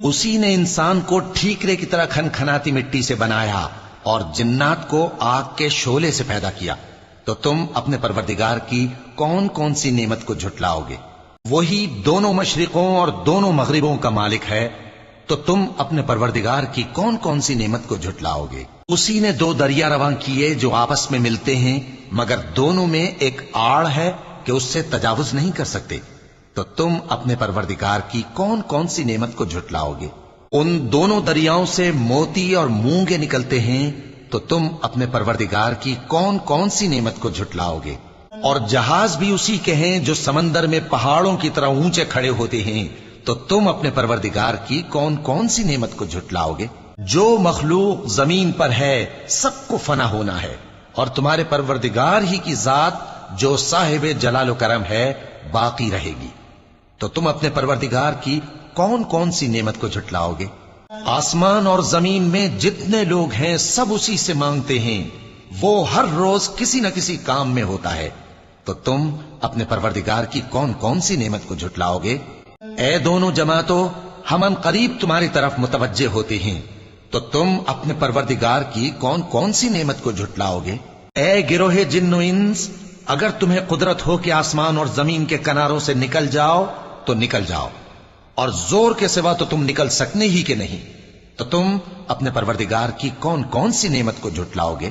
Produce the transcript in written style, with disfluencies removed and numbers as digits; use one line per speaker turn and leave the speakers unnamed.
اسی نے انسان کو ٹھیکرے کی طرح کھنکھناتی مٹی سے بنایا اور جنات کو آگ کے شعلے سے پیدا کیا، تو تم اپنے پروردگار کی کون کون سی نعمت کو جھٹلاؤ گے؟ وہی دونوں مشرقوں اور دونوں مغربوں کا مالک ہے، تو تم اپنے پروردگار کی کون کون سی نعمت کو جھٹلاؤ گے؟ اسی نے دو دریا رواں کیے جو آپس میں ملتے ہیں، مگر دونوں میں ایک آڑ ہے کہ اس سے تجاوز نہیں کر سکتے، تو تم اپنے پروردگار کی کون کون سی نعمت کو جھٹلاؤ گے؟ ان دونوں دریاؤں سے موتی اور مونگے نکلتے ہیں، تو تم اپنے پروردگار کی کون کون سی نعمت کو جھٹلاؤ گے؟ اور جہاز بھی اسی کے ہیں جو سمندر میں پہاڑوں کی طرح اونچے کھڑے ہوتے ہیں، تو تم اپنے پروردگار کی کون کون سی نعمت کو جھٹلاؤ گے؟ جو مخلوق زمین پر ہے سب کو فنا ہونا ہے، اور تمہارے پروردگار ہی کی ذات جو صاحب جلال و کرم ہے باقی رہے گی، تو تم اپنے پروردگار کی کون کون سی نعمت کو جھٹلاؤ گے؟ آسمان اور زمین میں جتنے لوگ ہیں سب اسی سے مانگتے ہیں، وہ ہر روز کسی نہ کسی کام میں ہوتا ہے، تو تم اپنے پروردگار کی کون کون سی نعمت کو جھٹلاؤ گے؟ اے دونوں جماعتوں، ہم ان قریب تمہاری طرف متوجہ ہوتے ہیں، تو تم اپنے پروردگار کی کون کون سی نعمت کو جھٹلاؤ گے؟ اے گروہ جن و انس، اگر تمہیں قدرت ہو کہ آسمان اور زمین کے کناروں سے نکل جاؤ تو نکل جاؤ، اور زور کے سوا تو تم نکل سکنے ہی کہ نہیں، تو تم اپنے پروردگار کی کون کون سی نعمت کو جھٹلاؤ گے؟